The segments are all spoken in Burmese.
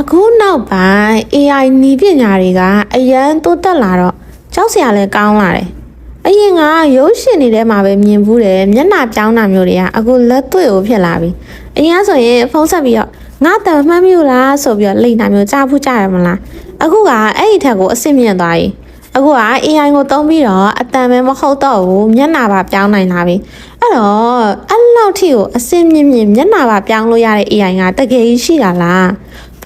အခုနောက်ပိုင်း AI နည်းပညာတွေကအရန်တိုးတက်လာတော့ကြောက်စရာလည်းကောင်းလာတယ်။အရင်ကရုပ်ရှင်တွေထဲမှာပဲမြင်ဘူးတယ်မျက်နှာပြောင်းတာမျိုးတွေကအခုလက်တွေ့ကိုဖြစ်လာပြီ။အရင်ကဆိုရင်ဖုန်းဆက်ပြီးတော့ငါတန်မှန်းမျိုးလားဆိုပြီးတော့လိန်တာမျိုးကြားဖို့ကြားရမလား။အခုကအဲ့ဒီထက်ကိုအဆင့်မြင့်သွားပြီ။အခုက AI ကိုသုံးပြီးတော့အတန်ပဲမဟုတ်တော့ဘူးမျက်နှာပါပြောင်းနိုင်လာပြီ။အဲ့တော့အဲ့လောက်ထိကိုအဆင့်မြင့်မြင့်မျက်နှာပါပြောင်းလို့ရတဲ့ AI ကတကယ်ရှိတာလား။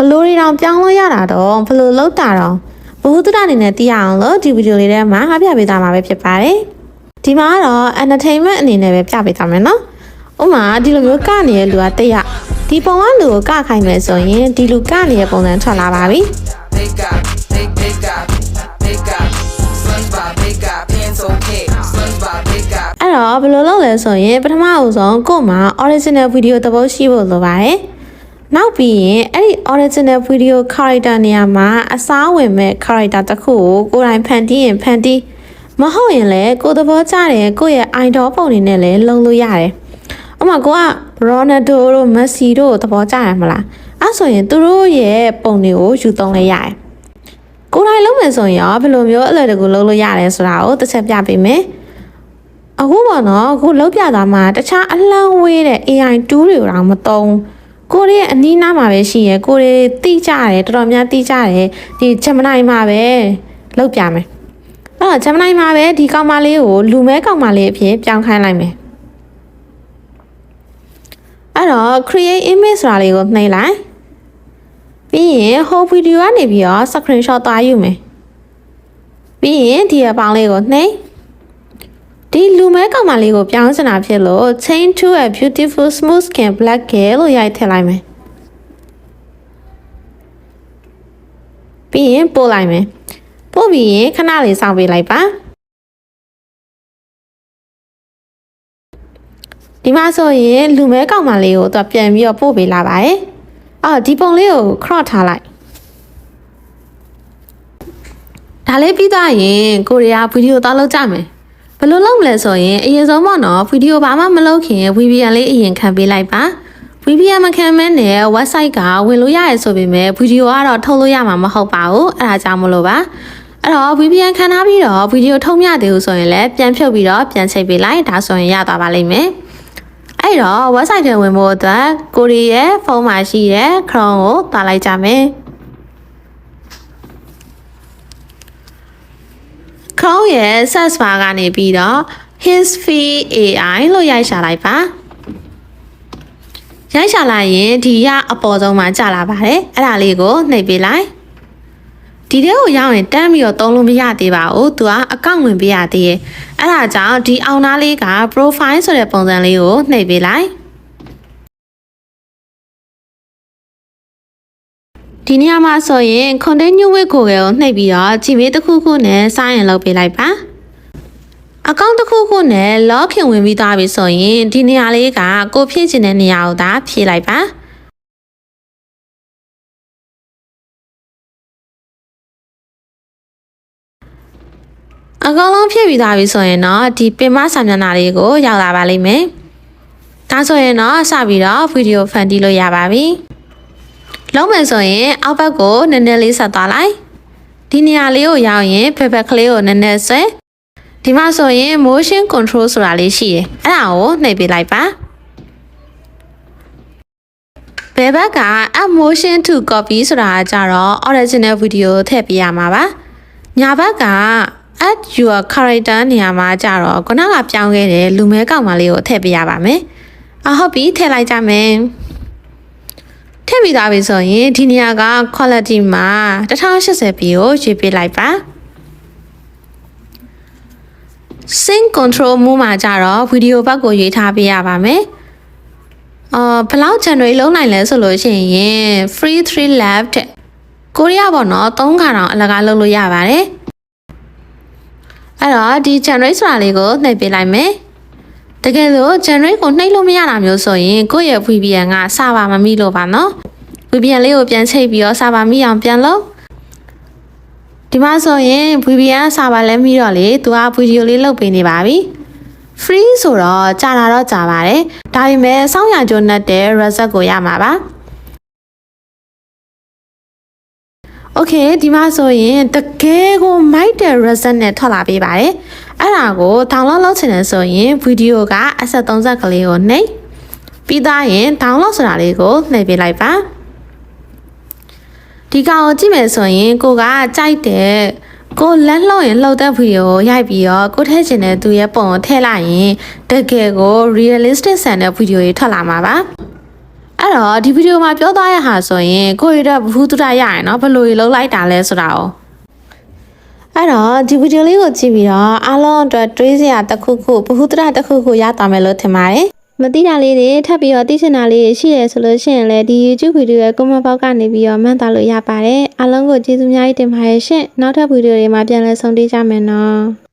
ဘလို့တွေတောင်ပြောင်းလို့ရတာတော့ဘလို့လောက်တာတော့ဘုသူတအနေနဲ့သိရအောင်လို့ဒီဗီဒီယိုလေးထဲမှာငါပြပေးသွားမှာပဲဖြစ်ပါတယ်ဒီမှာတော့ entertainment အနေနဲ့ပဲပြပေးသွားမယ်နော်ဥပမာဒီလိုမျိုးကနေရလူကတက်ရဒီပုံကလူကိုကခိုင်းမယ်ဆိုရင်ဒီလူကနေရပုံစံထွက်လာပါပြီအဲ့တော့ဘယ်လိုလုပ်လဲဆိုရင်ပထမအဆုံးကို့မှာ original video သဘောရှိဖို့လိုပါတယ်နောက်ပြီးရင်အဲ့ဒီ original video character နေရာမှာအစားဝင်မဲ့ character တစ်ခုကိုကိုယ်တိုင်ဖန်တီးရင်ဖန်တီးမဟုတ်ရင်လည်းကိုယ်သဘောကျတယ်ကိုယ့်ရဲ့ idol ပုံတွေနဲ့လည်းလုံလို့ရတယ်။ဥပမာကိုက Ronaldo တို့ Messi တို့သဘောကျရမလား။အဲ့ဆိုရင်သူတို့ရဲ့ပုံတွေကိုယူသုံးလိုက်ရတယ်။ကိုယ်တိုင်လုပ်မယ်ဆိုရင်ရောဘယ်လိုမျိုးအလွယ်တကူလုပ်လို့ရတယ်ဆိုတာကိုတစ်ချက်ပြပေးမယ်။အခုပေါ့နော်အခုလုပ်ပြသွားမှာတခြားအလံဝေးတဲ့ AI tool တွေတော့မသုံးကိုရီးအနီးနားမှာပဲရှိရယ်ကိုရီးတိကျတယ်တော်တော်များတိကျတယ်ဒီGeminiမှာပဲလောက်ပြမယ်အဲ့တော့Geminiမှာပဲဒီကောင်မလေးကိုလူမဲကောင်မလေးအဖြစ်ပြောင်းခိုင်းလိုက်မယ်အဲ့တော့ create image ဆိုတာလေးကိုနှိပ်လိုက်ပြီးရင် whole video ကနေပြီးတော့ screenshot သွားယူမယ်ပြီးရင်ဒီအပေါင်းလေးကိုနှိပ်ဒီလူမဲကောင်မလေးကိုပြောင်းစင်တာဖြစ်လို့ change to a beautiful smooth skin black hair လို့ရိုက်ထည့်လိုက်မယ်ပြီးရင်ပို့လိုက်မယ်ပို့ပြီးရင်ခဏလေးစောင့်ပေးလိုက်ပါဒီမှာဆိုရင်လူမဲကောင်မလေးကိုသူပြန်ပြီးတော့ပို့ပေးလာပါတယ်အော်ဒီပုံလေးကို crop ထားလိုက်ဒါလေးပြီးသွားရင်ကိုရီးယားဗီဒီယိုတောက်လုပ်ကြမယ်ဘယ်လိုလုပ်မလဲဆိုရင်အရင်ဆုံးပေါ့နော်ဗီဒီယိုဘာမှမလုပ်ခင် VPN လေးအရင်ခံပေးလိုက်ပါ VPN မခံမဲနဲ့ website ကဝင်လို့ရရဆိုပေမဲ့ဗီဒီယိုကတော့ထုတ်လို့ရမှာမဟုတ်ပါဘူးအဲ့ဒါကြောင့်မလို့ပါအဲ့တော့ VPN ခံထားပြီးတော့ဗီဒီယိုထုတ်မြသေးဘူးဆိုရင်လည်းပြန်ဖြုတ်ပြီးတော့ပြန်ချိန်ပေးလိုက်ဒါဆိုရင်ရသွားပါလိမ့်မယ်အဲ့တော့ website ထဲဝင်ဖို့အတွက်ကိုရီးရဲ့ဖုန်းမှာရှိတဲ့ Chrome ကိုတွားလိုက်ကြမယ်Chrome ရဲ့ search bar ကနေပြီးတော့ History AI လို့ရိုက်ရှာလိုက်ပါရိုက်ရှာလိုက်ရင်ဒီကအပေါ်ဆုံးမှာကြာလာပါတယ်အဲ့ဒါလေးကိုနှိပ်ပေးလိုက်ဒီထဲကိုရောက်ရင်တန်းပြီးတော့သုံးလို့မရသေးပါဘူးသူကအကောင့်ဝင်ပေးရသေးတယ်အဲ့ဒါကြောင့်ဒီအောင်သားလေးက profile ဆိုတဲ့ပုံစံလေးကိုနှိပ်ပေးလိုက်ဒီနေရာမှာဆိုရင် continue with Google ကိုနှိပ်ပြီးတော့ Gmail တစ်ခုခုနဲ့ sign in လုပ်ပေးလိုက်ပါအကောင့်တစ်ခုခုနဲ့ login ဝင်ပြီးသားပြီဆိုရင်ဒီနေရာလေးကကိုဖြည့်ချင်တဲ့နေရာကိုသာဖြည့်လိုက်ပါအကောင်လုံးဖြည့်ပြီးသားပြီဆိုရင်တော့ဒီပင်မစာမျက်နှာလေးကိုရောက်လာပါလိမ့်မယ်ဒါဆိုရင်တော့စပြီးတော့ဗီဒီယိုဖန်တီးလို့ရပါပြီလုံးမယ်ဆိုရင်အောက်ဘက်ကိုနည်းနည်းလေးဆက်သွားလိုက်ဒီနေရာလေးကိုရောက်ရင်ဖက်ဖက်ကလေးကိုနည်းနည်းဆွဲဒီမှာဆိုရင် motion control ဆိုတာလေးရှိတယ်အဲ့ဒါကိုနှိပ်ပေးလိုက်ပါဘယ်ဘက်က add motion to copy ဆိုတာကြတော့ original video ထည့်ပေးရမှာပါညာဘက်က add your character နေရာမှာကြတော့ခုနကပြောင်းခဲ့တဲ့လူမဲကောင်မလေးကိုထည့်ပေးရပါမယ်ဟုတ်ပြီထည့်လိုက်ကြမယ်ထည့်ပြီးသားပြီဆိုရင်ဒီနေရာက quality မှာ 1080p ကိုရွေးပေးလိုက်ပါ sync control မူမှာကြတော့ဗီဒီယိုဘက်ကိုရွေးထားပေးရပါမယ်ဘယ်လောက် generate လုပ်နိုင်လဲဆိုလို့ရှိရင် free 3 left ကိုရီးယားပေါ့နော်3ခါတောင်အလကားလုပ်လို့ရပါတယ်အဲ့တော့ဒီ generate ဆိုတာလေးကိုနှိပ်ပေးလိုက်မယ်တကယ်လို့ generate ကိုနှိပ်လို့မရတာမျိုးဆိုရင်ကိုယ့်ရဲ့ VPN ကစာပါမမိလို့ပါနော် VPN လေးကိုပြန်ချိတ်ပြီးတော့စာပါမိအောင်ပြန်လုပ်ဒီမှာဆိုရင် VPN စာပါလဲမိတော့လေသူကဗီဒီယိုလေးလုပ်ပေးနေပါပြီ free ဆိုတော့ကြာလာတော့ကြာပါတယ်ဒါပေမဲ့စောင့်ရကြုံနဲ့တဲ့ result ကိုရမှာပါ Okay ဒီမှာဆိုရင်တကယ်ကိုမိုက်တဲ့ result နဲ့ထွက်လာပေးပါတယ်အဲ့ဒါကို download လုပ်ချင်တယ်ဆိုရင်ဗီဒီယိုကအဆက်30ကလေးကိုနှိပ်ပြီးသားရင် download ဆိုတာလေးကိုနှိပ်ပေးလိုက်ပါဒီကောင်ကိုကြည့်မယ်ဆိုရင်ကိုကကြိုက်တဲ့ကိုလက်လှုပ်ရင်လှုပ်တဲ့ဗီဒီယိုကိုရိုက်ပြီးတော့ကိုထည့်ချင်တဲ့သူရဲ့ပုံကိုထည့်လိုက်ရင်တကယ်ကို realistic ဆန်တဲ့ဗီဒီယိုတွေထွက်လာမှာပါအဲ့တော့ဒီဗီဒီယိုမှာပြောသွားရဟာဆိုရင်ကိုရတဲ့ဘူးတူတာရရင်နော်ဘယ်လိုလုပ်လိုက်တာလဲဆိုတာ哦အဲ့တော့ဒီဗီဒီယိုလေးကိုကြည့်ပြီးတော့အားလုံးအတွက်တွေးစရာတစ်ခုခုဘူးတူတာတစ်ခုခုရသွားမယ်လို့ထင်ပါတယ်မသိတာလေးတွေထပ်ပြီးတော့သိချင်တာလေးတွေရှိရဆိုလို့ရှိရင်လည်းဒီ YouTube ဗီဒီယိုရဲ့ comment box ကနေပြီးတော့မှတ်သားလို့ရပါတယ်အားလုံးကိုကျေးဇူးအများကြီးတင်ပါတယ်ရှင်နောက်ထပ်ဗီဒီယိုတွေမှာပြန်လည်ဆုံတွေ့ကြမယ်နော်